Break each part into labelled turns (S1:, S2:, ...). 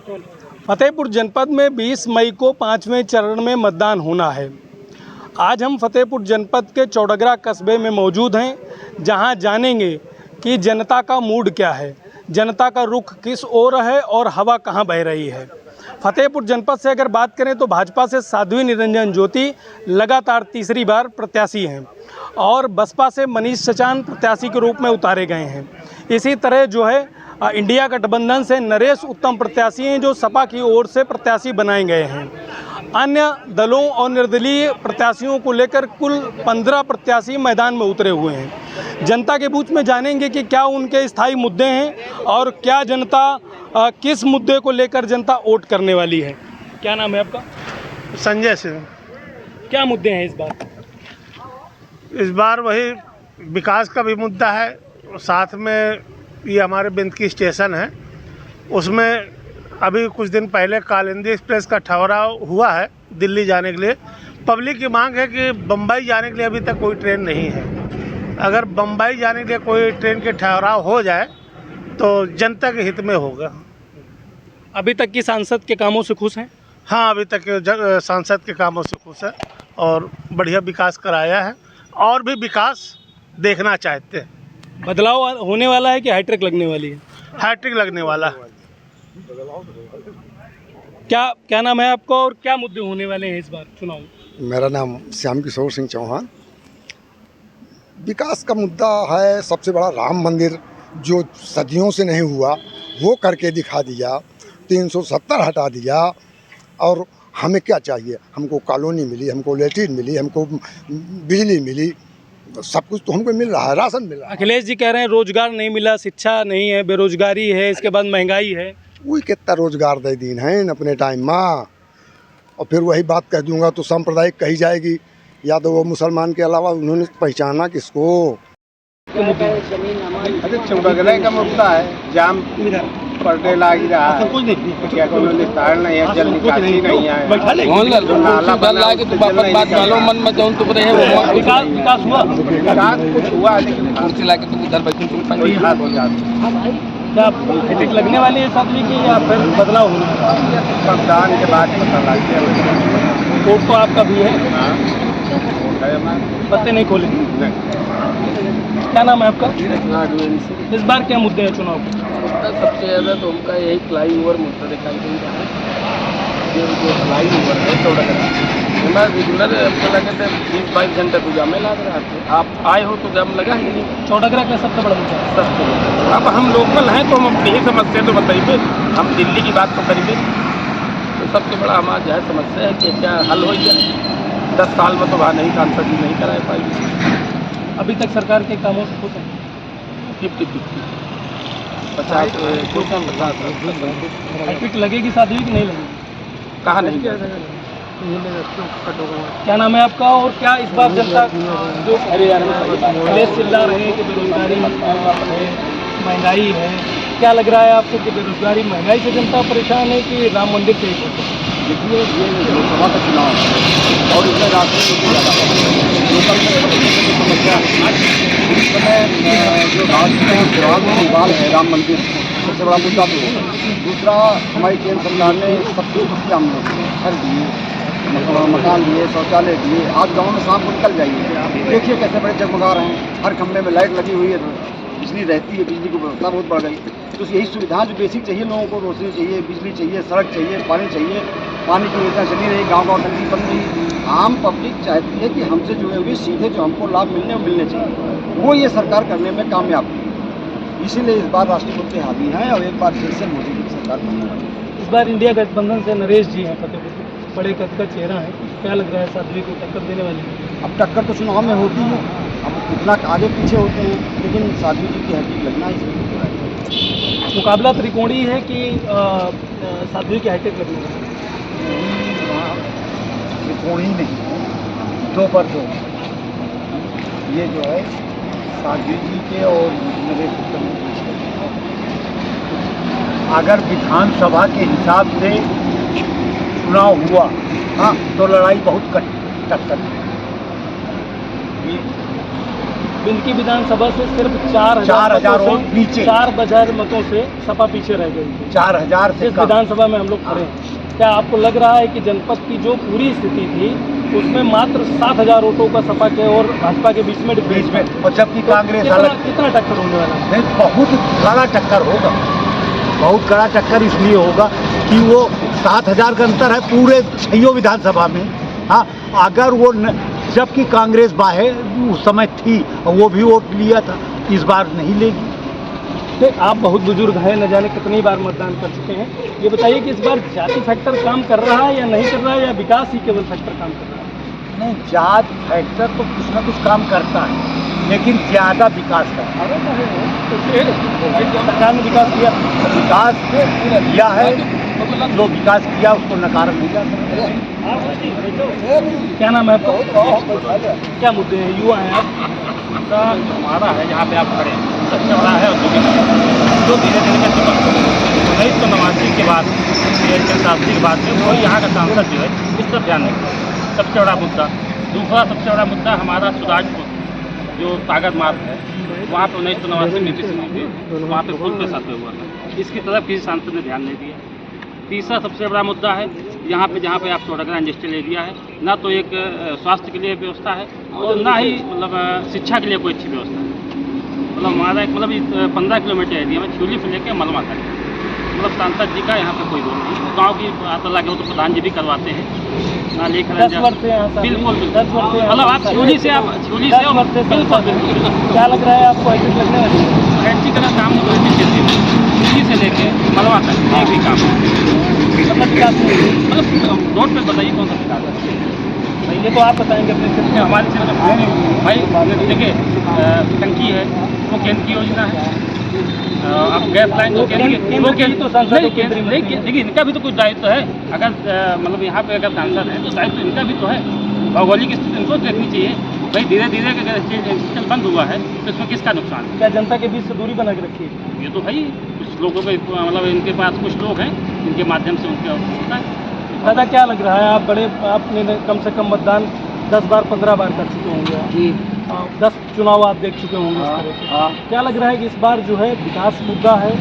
S1: फतेहपुर जनपद में 20 मई को 5वें चरण में मतदान होना है। आज हम फतेहपुर जनपद के चौड़गरा कस्बे में मौजूद हैं, जहां जानेंगे कि जनता का मूड क्या है, जनता का रुख किस ओर है और हवा कहां बह रही है। फतेहपुर जनपद से अगर बात करें तो भाजपा से साध्वी निरंजन ज्योति लगातार तीसरी बार प्रत्याशी हैं और बसपा से मनीष सचान प्रत्याशी के रूप में उतारे गए हैं। इसी तरह जो है इंडिया गठबंधन से नरेश उत्तम प्रत्याशी हैं जो सपा की ओर से प्रत्याशी बनाए गए हैं। अन्य दलों और निर्दलीय प्रत्याशियों को लेकर कुल 15 प्रत्याशी मैदान में उतरे हुए हैं। जनता के बीच में जानेंगे कि क्या उनके स्थायी मुद्दे हैं और क्या जनता किस मुद्दे को लेकर जनता वोट करने वाली है। क्या नाम है आपका?
S2: संजय सिंह।
S1: क्या मुद्दे हैं इस बार?
S2: इस बार वही विकास का भी मुद्दा है, साथ में ये हमारे बिंदकी स्टेशन है, उसमें अभी कुछ दिन पहले कालिंदी एक्सप्रेस का ठहराव हुआ है दिल्ली जाने के लिए। पब्लिक की मांग है कि बम्बई जाने के लिए अभी तक कोई ट्रेन नहीं है। अगर बम्बई जाने के लिए कोई ट्रेन के ठहराव हो जाए तो जनता के हित में होगा।
S1: अभी तक की सांसद के कामों से खुश हैं?
S2: हाँ, अभी तक के सांसद के कामों से खुश है और बढ़िया विकास कराया है और भी विकास देखना चाहते हैं।
S1: बदलाव होने वाला है कि हैट्रिक लगने वाली है?
S2: हैट्रिक लगने वाला है।
S1: क्या नाम है आपका और क्या मुद्दे होने वाले हैं इस बार चुनाव?
S3: मेरा नाम श्याम किशोर सिंह चौहान। विकास का मुद्दा है सबसे बड़ा राम मंदिर, जो सदियों से नहीं हुआ वो करके दिखा दिया, 370 हटा दिया। और हमें क्या चाहिए? हमको कॉलोनी मिली, हमको लैट्रिन मिली, हमको बिजली मिली, सब कुछ तो हमको मिल रहा है, राशन मिल रहा है।
S1: अखिलेश जी कह रहे हैं रोजगार नहीं मिला, शिक्षा नहीं है, बेरोजगारी है, इसके बाद महंगाई है।
S3: वही कितना रोजगार दे दिन है अपने टाइम में, और फिर वही बात कह दूंगा तो सांप्रदायिक कही जाएगी, या तो वो मुसलमान के अलावा उन्होंने पहचाना किसको?
S2: अरे चौड़गरा का मुद्दा है, जाम पड़ने लग रहा है, क्या कोनो निस्तारण नहीं है, जल निकासी नहीं है।
S1: विकास हुआ?
S2: विकास कुछ हुआ लेकिन
S1: क्या हैट्रिक लगने वाली है साध्वी की या फिर बदलाव होने वाला है?
S2: मतदान के बाद पता लगता है।
S1: वोट तो आपका भी है?
S2: हाँ,
S1: पत्ते नहीं खोले? क्या नाम है आपका? इस बार क्या मुद्दे हैं चुनाव के?
S4: सबसे ज़्यादा तो उनका यही फ्लाई ओवर मुद्दा दिखाई दे रहा है। जो फ्लाई ओवर है चौड़गरा, हमारा रेगुलर आपको लगे थे 20-22 घंटे तो जाम लग रहा था। आप आए हो तो जाम लगा ही नहीं।
S1: चौड़गरा का सबसे बड़ा मुद्दा है।
S4: सबसे अब हम लोकल हैं तो हम अपनी ही समस्या तो बताइए, हम दिल्ली की बात तो करेंगे। तो सबसे बड़ा हमारा जो है समस्या है कि क्या हल हो जाए। 10 साल में तो वहाँ नहीं सांसद जी नहीं करा पाएगी।
S1: अभी तक सरकार के कामों से खुश हैं?
S4: 50-50 50
S1: हैट्रिक लगेगी साध्वी की नहीं लगेगी?
S4: कहा नहीं गया।
S1: क्या नाम है आपका और क्या इस बार जनता जो अखिलेश चिल्ला रहे हैं कि बेरोजगारी है, महंगाई है, क्या लग रहा है आपको कि बेरोजगारी महंगाई से जनता परेशान है कि राम मंदिर से ही?
S3: देखिए, ये लोकसभा का चुनाव है और इसमें राष्ट्रीय लोकल समस्या इस समय जो राज्य में विवाद है राम मंदिर, सबसे बड़ा मुद्दा तो है। दूसरा, हमारी केंद्र सरकार ने सब कुछ हमने घर दिए, मकान दिए, शौचालय दिए। आज गाँव में शाम को निकल जाइए, देखिए कैसे बड़े जगमगा रहे हैं, हर खंभे में लाइट लगी हुई है, बिजली रहती है, बिजली की व्यवस्था बहुत बढ़ गई। तो यही सुविधा जो बेसिक चाहिए लोगों को, रोशनी चाहिए, बिजली चाहिए, सड़क चाहिए, पानी चाहिए, पानी की योजना चली रही, गाँव टंकी बन रही। आम पब्लिक चाहती है कि हमसे जुड़े हुए सीधे जो हमको लाभ मिलने चाहिए, वो ये सरकार करने में कामयाब है। इसीलिए इस बार राष्ट्रीय मुद्दे हावी हैं और एक बार फिर से मोदी की सरकार बनने वाली है।
S1: इस बार इंडिया गठबंधन से नरेश जी हैं फतेहपुर के, बड़े कद का चेहरा है, क्या लग रहा है साध्वी को टक्कर देने वाली है?
S3: अब टक्कर तो चुनाव में होती है, अब कितना आगे पीछे होते हैं, लेकिन साध्वी जी की हैट्रिक लगना इसमें
S1: मुकाबला त्रिकोणीय है कि साध्वी की हैट्रिक लगने वाली है?
S3: त्रिकोणीय नहीं, 2 पर 2। ये जो है साध्वी जी के और नरेश उत्तम के। अगर विधानसभा के हिसाब से चुनाव हुआ तो लड़ाई बहुत टक्कर
S1: बिंदकी विधानसभा से सिर्फ 4,000
S3: वोट नीचे।
S1: 4,000 मतों से सपा पीछे रह गई।
S3: 4,000 से
S1: इस
S3: कम।
S1: विधानसभा में हम लोग खड़े हैं। क्या आपको लग रहा है कि जनपद की जो पूरी स्थिति थी उसमें मात्र 7,000 वोटों का सपा के और भाजपा के बीच में डिफरेंस है?
S3: और जबकि कांग्रेस
S1: कितना टक्कर होने वाला है?
S3: नहीं, बहुत कड़ा टक्कर होगा। बहुत कड़ा टक्कर इसलिए होगा कि वो 7,000 का अंतर है पूरे 6 विधानसभा में। हाँ, अगर वो जबकि कांग्रेस बाहर उस समय थी और वो भी वोट लिया था, इस बार नहीं लेगी।
S1: तो आप बहुत बुजुर्ग हैं, न जाने कितनी बार मतदान कर चुके हैं, ये बताइए कि इस बार जाति फैक्टर काम कर रहा है या नहीं कर रहा है, या विकास ही केवल फैक्टर काम कर रहा है?
S3: नहीं, जात फैक्टर तो कुछ ना कुछ काम करता है, लेकिन ज़्यादा विकास करता है।
S1: सरकार ने विकास किया
S3: किया है, जो विकास किया उसको नकारा नहीं जा सकता।
S1: क्या नाम है आपका? क्या मुद्दे हैं? युवा हैं आप?
S4: हमारा है जहाँ पे आप खड़े हैं सबसे बड़ा है औद्योगिक जो धीरे धीरे करके बंद हो गया। 1989 के बाद शास्त्री के बाद में कोई यहाँ का सांसद जो है इस तरफ ध्यान नहीं दिया। सबसे बड़ा मुद्दा। दूसरा सबसे बड़ा मुद्दा हमारा सुराजपुर जो ताकत मार्ग है, वहाँ पर 1989 में थी, वहाँ पे पुल पे साथ हुआ था। इसकी तरफ किसी सांसद ने ध्यान नहीं दिया। तीसरा सबसे बड़ा मुद्दा है यहाँ पे जहाँ पे आप चौड़गरा इंडस्ट्रियल एरिया है, ना तो एक स्वास्थ्य के लिए व्यवस्था है और ना ही मतलब शिक्षा के लिए कोई अच्छी व्यवस्था है। मतलब हमारा एक 15 किलोमीटर एरिया में छुली से लेकर मलमा तक मतलब सांसद जी का यहाँ पे कोई रोल नहीं। गाँव की बात अलग है, वो तो प्रधान जी भी करवाते हैं ना लेख बिल्कुल मतलब आप छुली से बिल्कुल
S1: क्या लग रहा है आपको? ऐसे लगने वाली
S4: फैक्ट्री का काम छुली से लेके मलवा तक एक भी काम
S1: मतलब विकास नहीं?
S4: मतलब रोड पे बताइए कौन सा विकास है?
S1: भाई ये तो आप बताएंगे अपने क्षेत्र में।
S4: हमारे क्षेत्र में भाई देखिए टंकी है वो केंद्र की योजना है। अब गैस लाइन जो देखिए इनका भी तो कुछ दायित्व है। अगर मतलब यहाँ पे अगर सांसद है तो दायित्व इनका भी तो है। भौगोलिक स्थिति इनको देखनी चाहिए। भाई धीरे धीरे अगर स्टेशन बंद हुआ है तो इसमें किसका नुकसान है?
S1: क्या जनता के बीच से दूरी बना के रखी है?
S4: ये तो भाई कुछ लोगों को मतलब इनके पास कुछ लोग हैं इनके माध्यम से उनके होता है।
S1: दादा क्या लग रहा है? आपने कम से कम मतदान 10 बार 15 बार कर चुके होंगे जी। 10 चुनाव आप देख चुके होंगे इस तरह के। क्या लग रहा है कि इस बार जो है विकास मुद्दा है,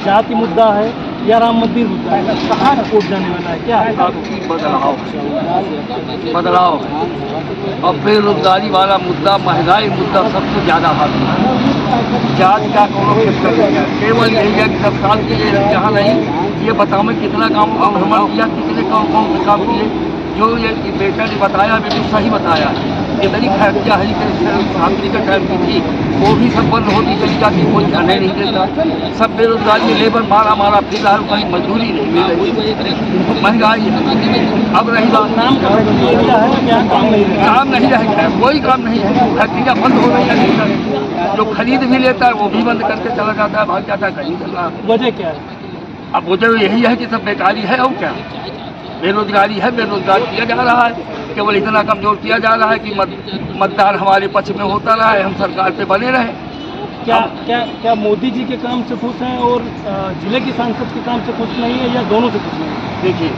S1: जाति मुद्दा है या राम मंदिर मुद्दा है? कहाँ वोट जाने वाला है? क्या है?
S5: बदलाव और बेरोजगारी वाला मुद्दा, महंगाई मुद्दा सबसे ज़्यादा हाथ में। जात का केवल यही है कि 10 साल के लिए जहाँ नहीं ये बताओ मैं कितना काम भ्रमण किया, कितने कौन से काम किए। जो ये बेटा ने बताया बिल्कुल सही बताया। जितनी फैक्ट्रियाँ छात्री का टाइम की थी वो भी सब बंद होती चली जाती, कोई ध्यान नहीं देता। सब बेरोजगारी में लेबर मारा फिलहाल कहीं मजदूरी नहीं मिल रही, महंगाई अब रही बात काम नहीं रहेगा, कोई काम नहीं है। फैक्ट्रियाँ बंद हो रही है, जो खरीद भी लेता है वो भी बंद करके चला जाता है, भाग जाता है कहीं चल रहा।
S1: वजह क्या है?
S5: अब वजह यही है कि सब बेकारी है और क्या, बेरोजगारी है। बेरोजगार किया जा रहा है, केवल इतना कमजोर किया जा रहा है कि मतदान हमारे पक्ष में होता रहा है, हम सरकार पे बने रहे।
S1: क्या मोदी जी के काम से खुश हैं और जिले की सांसद के काम से खुश नहीं है, या दोनों से खुश नहीं है?
S5: देखिए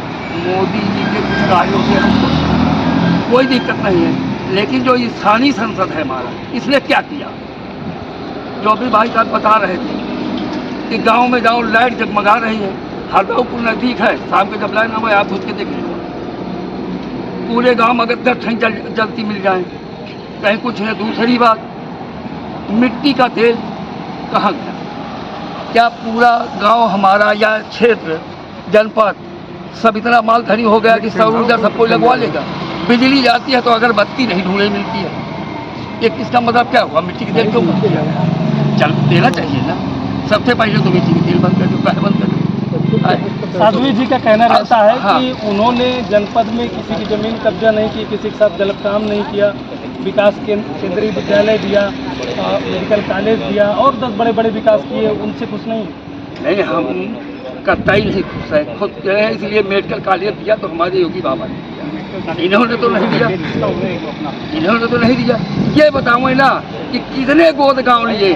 S5: मोदी जी के कुछ कार्यों से हमको कोई दिक्कत नहीं है, लेकिन जो स्थानीय संसद है हमारा, इसने क्या किया? जो अभी भाई साहब बता रहे थे कि गांव में जाओ लाइट जगमगा रही है, हरदौपुर नज़दीक है, शाम के जब लाइन आए आप घुस के देख लीजिए, पूरे गांव में अगर 10 ठन जलती मिल जाए कहीं कुछ है। दूसरी बात, मिट्टी का तेल कहाँ गया? क्या पूरा गांव हमारा या क्षेत्र जनपद सब इतना माल धनी हो गया कि सौर ऊर्जा सबको लगवा लेगा? बिजली जाती है तो अगरबत्ती नहीं ढूंढे मिलती है। ये किसका मतलब क्या हुआ? मिट्टी के तेल क्यों चल देना चाहिए ना। सबसे पहले तो मिट्टी के तेल बंद कर दो, पहले बंद कर दो।
S1: साध्वी जी का कहना रहता है कि उन्होंने जनपद में किसी की जमीन कब्जा नहीं की, किसी के साथ गलत काम नहीं किया, विकास केंद्रीय विद्यालय दिया, मेडिकल कॉलेज दिया और 10 बड़े बड़े विकास किए। उनसे खुश नहीं?
S5: हम कतई नहीं खुश है, खुद कह हैं इसलिए मेडिकल कॉलेज दिया तो हमारे योगी बाबा ने दिया, इन्होंने तो नहीं दिया। इन्होंने तो नहीं दिया। ये बताओ ना कि कितने गोद गांव लिए,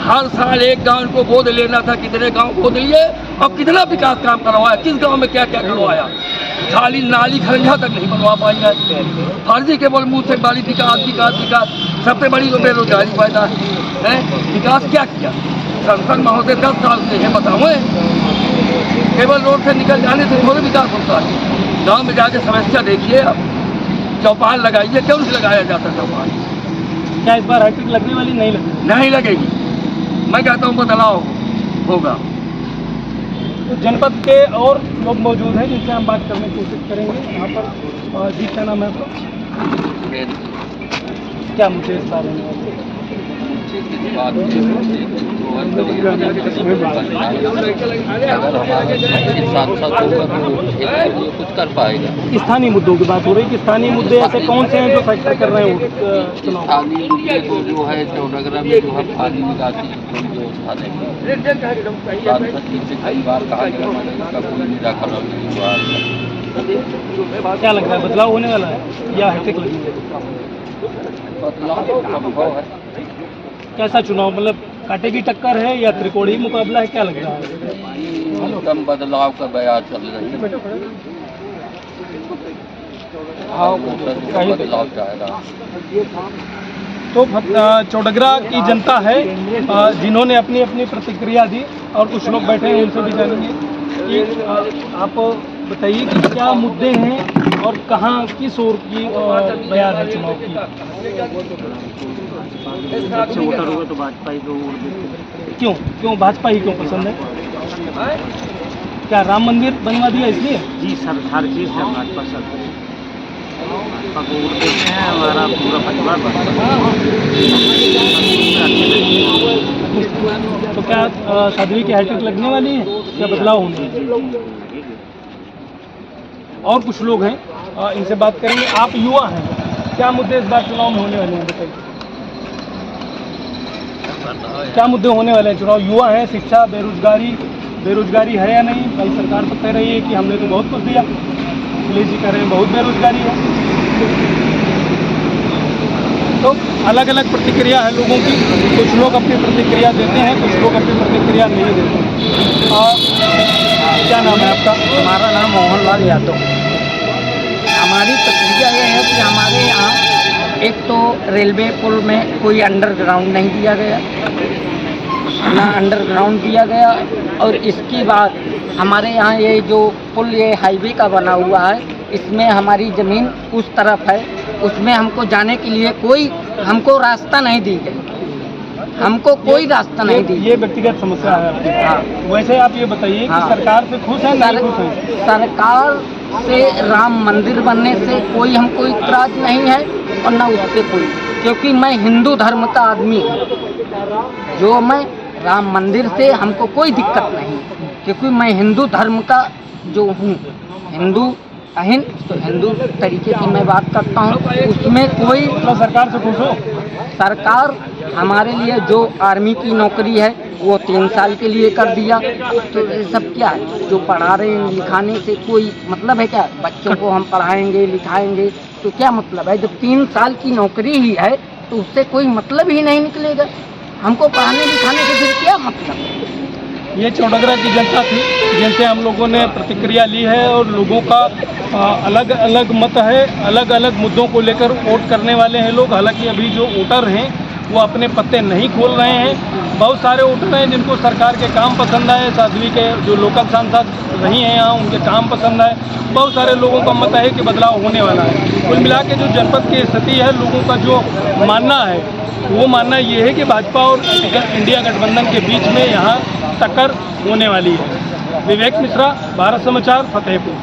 S5: हर साल एक गांव इनको गोद लेना था, कितने गांव गोद लिए और कितना विकास काम करवाया, किस गांव में क्या क्या करवाया। खाली नाली खरंजा तक नहीं बनवा पाई है, फर्जी के बोल मुँह से बाली विकास विकास विकास। सबसे बड़ी तो बेरोजगारी पैदा है। विकास क्या किया सांसद महोदय? 10 साल से है, बताओ। केवल रोड से निकल जाने से थोड़ी विकास होता है। गाँव में जाके समस्या देखिए आप। चौपाल लगाइए, क्यों नहीं लगाया जाता चौपाल?
S1: क्या इस बार हैट्रिक लगने वाली? नहीं लगेगी।
S5: नहीं लगेगी। मैं कहता हूँ बदलाव होगा।
S1: तो जनपद के और लोग मौजूद हैं जिनसे हम बात करने की कोशिश करेंगे। यहाँ पर जी क्या नाम है आपका? क्या मुझे इस बारे में
S3: कुछ कर पाएगा?
S1: स्थानीय मुद्दों की बात हो रही है कि स्थानीय मुद्दे ऐसे कौन से हैं जो फैक्टर कर रहे हैं चुनाव?
S3: स्थानीय मुद्दे तो जो है चौडगरा में जो है पानी निकासी की थोड़ी व्यवस्था नहीं, सांसद जी से कई बार कहा गया इसका कोई निराकरण नहीं हुआ।
S1: क्या लग रहा है, बदलाव होने वाला है या हैट्रिक लगेगी?
S3: बदलाव तो संभव है।
S1: कैसा चुनाव, मतलब कांटे की टक्कर है या त्रिकोणीय मुकाबला है, क्या लग रहा है?
S3: एकदम बदलाव का बयान चल रही है। बदलाव चाहेगा।
S1: तो चौडगरा की जनता है जिन्होंने अपनी अपनी प्रतिक्रिया दी और कुछ लोग बैठे हैं उनसे भी जानेंगे कि आप बताइए कि क्या मुद्दे हैं और कहाँ किस ओर की बयान है चुनाव की?
S6: अच्छे वोटर हुए तो भाजपा ही को वोट देते।
S1: क्यों भाजपा ही क्यों पसंद है? क्या राम मंदिर बनवा दिया इसलिए?
S6: जी सर, हर चीज़ है भाजपा सर। भाजपा को वोट देते हैं, हमारा पूरा परिवार
S1: तो क्या साध्वी की हैट्रिक लगने वाली है या बदलाव होने वाला है? और कुछ लोग हैं इनसे बात करेंगे। आप युवा हैं, क्या मुद्दे इस बार चुनाव में होने वाले हैं बताइए? क्या मुद्दे होने वाले हैं चुनाव? युवा हैं, शिक्षा, बेरोजगारी है या नहीं? भाई सरकार तो कह रही है कि हमने तो बहुत कुछ दिया, अखिलेश जी कह रहे हैं बहुत बेरोजगारी है। तो अलग अलग प्रतिक्रिया है लोगों की, कुछ लोग अपनी प्रतिक्रिया देते हैं, कुछ लोग अपनी प्रतिक्रिया नहीं देते हैं। क्या नाम है आपका?
S6: हमारा नाम मोहनलाल यादव। हमारी प्रतिक्रिया ये है कि हमारे यहाँ एक तो रेलवे पुल में कोई अंडरग्राउंड नहीं दिया गया, ना अंडरग्राउंड दिया गया, और इसकी बात हमारे यहाँ ये जो पुल ये हाईवे का बना हुआ है, इसमें हमारी ज़मीन उस तरफ है, उसमें हमको जाने के लिए कोई हमको रास्ता नहीं दी गई, हमको कोई रास्ता नहीं दी।
S1: ये व्यक्तिगत समस्या है आपकी।
S6: हाँ।
S1: वैसे आप ये बताइए कि सरकार से खुश हैं नहीं खुश हैं?
S6: सरकार से राम मंदिर बनने से कोई हमको इतराज नहीं है और न उससे कोई, क्योंकि मैं हिंदू धर्म का आदमी हूँ। जो मैं राम मंदिर से हमको कोई दिक्कत नहीं, क्योंकि मैं हिंदू धर्म का जो हूँ, हिंदू अहिंद, तो हिंदू तरीके की मैं बात करता हूँ, उसमें कोई
S1: मतलब सरकार से खुश हो?
S6: सरकार हमारे लिए जो आर्मी की नौकरी है वो 3 साल के लिए कर दिया, तो ये सब क्या है? जो पढ़ा रहे हैं लिखाने से कोई मतलब है क्या? बच्चों को हम पढ़ाएंगे लिखाएंगे तो क्या मतलब है? जब 3 साल की नौकरी ही है तो उससे कोई मतलब ही नहीं निकलेगा। हमको पढ़ाने लिखाने से फिर क्या मतलब?
S1: ये चौडगरा की जनता थी जिनसे हम लोगों ने प्रतिक्रिया ली है और लोगों का अलग अलग मत है, अलग अलग मुद्दों को लेकर वोट करने वाले हैं लोग। हालांकि अभी जो वोटर हैं वो अपने पत्ते नहीं खोल रहे हैं। बहुत सारे वोटर हैं जिनको सरकार के काम पसंद आए, साध्वी के जो लोकल सांसद रही हैं यहाँ उनके काम पसंद आए। बहुत सारे लोगों का मत है कि बदलाव होने वाला है। कुल मिला के जो जनपद की स्थिति है, लोगों का जो मानना है वो मानना ये है कि भाजपा और इंडिया गठबंधन के बीच में यहाँ टक्कर होने वाली है। विवेक मिश्रा, भारत समाचार, फतेहपुर।